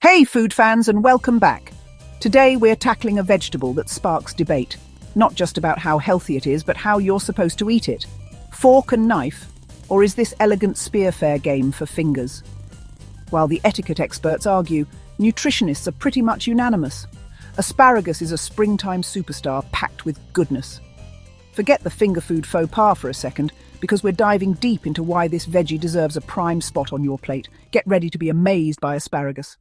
Hey food fans, and welcome back. Today we're tackling a vegetable that sparks debate. Not just about how healthy it is, but how you're supposed to eat it. Fork and knife? Or is this elegant spear fair game for fingers? While the etiquette experts argue, nutritionists are pretty much unanimous. Asparagus is a springtime superstar packed with goodness. Forget the finger food faux pas for a second, because we're diving deep into why this veggie deserves a prime spot on your plate. Get ready to be amazed by asparagus.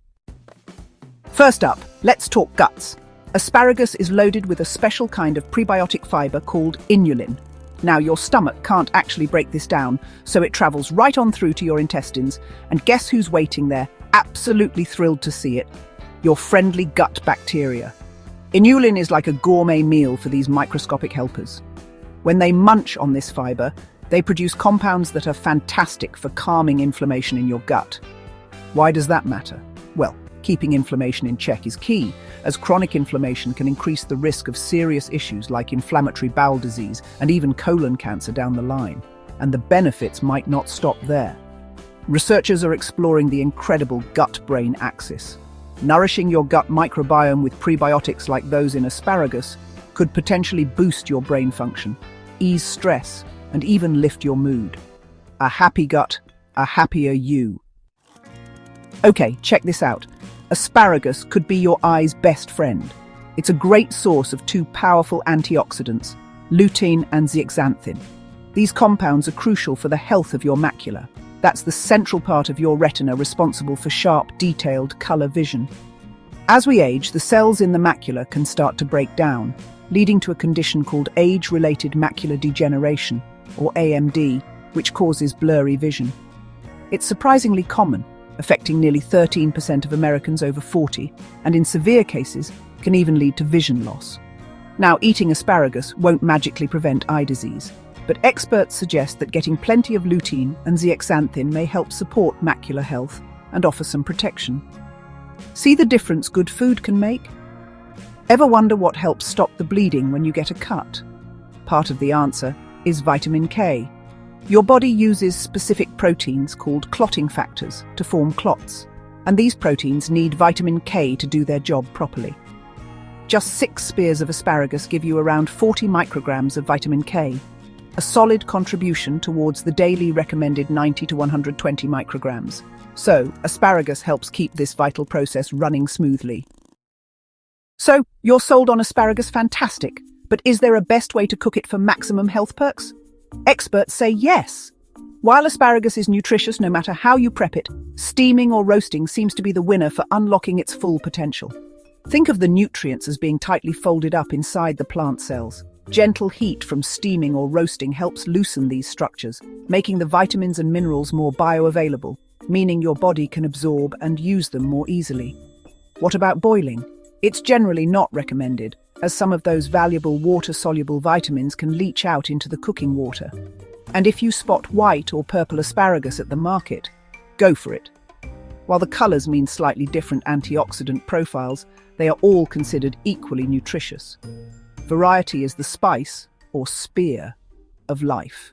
First up, let's talk guts. Asparagus is loaded with a special kind of prebiotic fiber called inulin. Now, your stomach can't actually break this down, so it travels right on through to your intestines, and guess who's waiting there, absolutely thrilled to see it? Your friendly gut bacteria. Inulin is like a gourmet meal for these microscopic helpers. When they munch on this fiber, they produce compounds that are fantastic for calming inflammation in your gut. Why does that matter? Well, keeping inflammation in check is key, as chronic inflammation can increase the risk of serious issues like inflammatory bowel disease and even colon cancer down the line. And the benefits might not stop there. Researchers are exploring the incredible gut-brain axis. Nourishing your gut microbiome with prebiotics like those in asparagus could potentially boost your brain function, ease stress, and even lift your mood. A happy gut, a happier you. Okay, check this out. Asparagus could be your eye's best friend. It's a great source of two powerful antioxidants, lutein and zeaxanthin. These compounds are crucial for the health of your macula. That's the central part of your retina responsible for sharp, detailed color vision. As we age, the cells in the macula can start to break down, leading to a condition called age-related macular degeneration, or AMD, which causes blurry vision. It's surprisingly common, affecting nearly 13% of Americans over 40, and in severe cases, can even lead to vision loss. Now, eating asparagus won't magically prevent eye disease, but experts suggest that getting plenty of lutein and zeaxanthin may help support macular health and offer some protection. See the difference good food can make? Ever wonder what helps stop the bleeding when you get a cut? Part of the answer is vitamin K. Your body uses specific proteins called clotting factors to form clots, and these proteins need vitamin K to do their job properly. Just 6 spears of asparagus give you around 40 micrograms of vitamin K, a solid contribution towards the daily recommended 90 to 120 micrograms. So, asparagus helps keep this vital process running smoothly. So, you're sold on asparagus, fantastic, but is there a best way to cook it for maximum health perks? Experts say yes. While asparagus is nutritious no matter how you prep it, steaming or roasting seems to be the winner for unlocking its full potential. Think of the nutrients as being tightly folded up inside the plant cells. Gentle heat from steaming or roasting helps loosen these structures, making the vitamins and minerals more bioavailable, meaning your body can absorb and use them more easily. What about boiling? It's generally not recommended, as some of those valuable water-soluble vitamins can leach out into the cooking water. And if you spot white or purple asparagus at the market, go for it. While the colours mean slightly different antioxidant profiles, they are all considered equally nutritious. Variety is the spice, or spear, of life.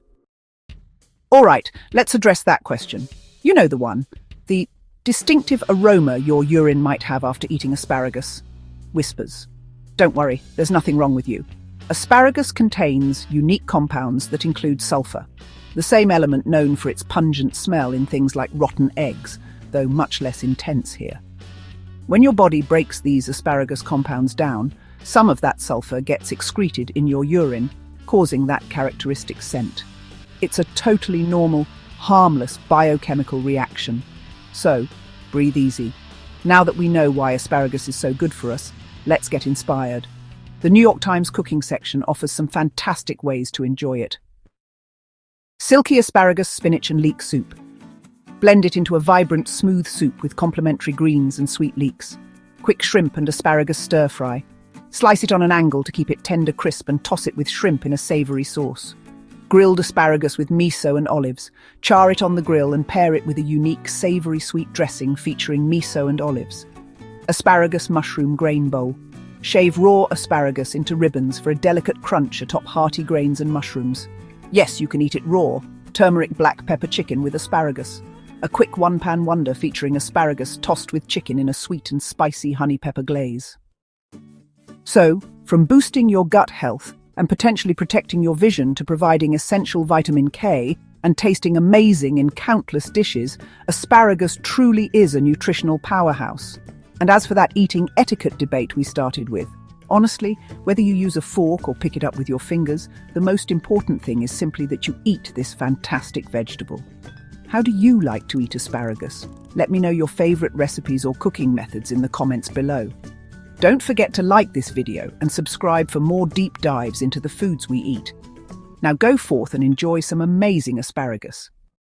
All right, let's address that question. You know the one. The distinctive aroma your urine might have after eating asparagus. Whispers. Don't worry, there's nothing wrong with you. Asparagus contains unique compounds that include sulfur, the same element known for its pungent smell in things like rotten eggs, though much less intense here. When your body breaks these asparagus compounds down, some of that sulfur gets excreted in your urine, causing that characteristic scent. It's a totally normal, harmless biochemical reaction. So, breathe easy. Now that we know why asparagus is so good for us, let's get inspired. The New York Times cooking section offers some fantastic ways to enjoy it. Silky asparagus, spinach and leek soup. Blend it into a vibrant, smooth soup with complementary greens and sweet leeks. Quick shrimp and asparagus stir-fry. Slice it on an angle to keep it tender crisp and toss it with shrimp in a savoury sauce. Grilled asparagus with miso and olives. Char it on the grill and pair it with a unique savoury sweet dressing featuring miso and olives. Asparagus mushroom grain bowl. Shave raw asparagus into ribbons for a delicate crunch atop hearty grains and mushrooms. Yes, you can eat it raw. Turmeric black pepper chicken with asparagus. a quick one-pan wonder featuring asparagus tossed with chicken in a sweet and spicy honey pepper glaze. So, from boosting your gut health and potentially protecting your vision to providing essential vitamin K and tasting amazing in countless dishes, asparagus truly is a nutritional powerhouse. And as for that eating etiquette debate we started with, honestly, whether you use a fork or pick it up with your fingers, the most important thing is simply that you eat this fantastic vegetable. How do you like to eat asparagus? Let me know your favorite recipes or cooking methods in the comments below. Don't forget to like this video and subscribe for more deep dives into the foods we eat. Now go forth and enjoy some amazing asparagus.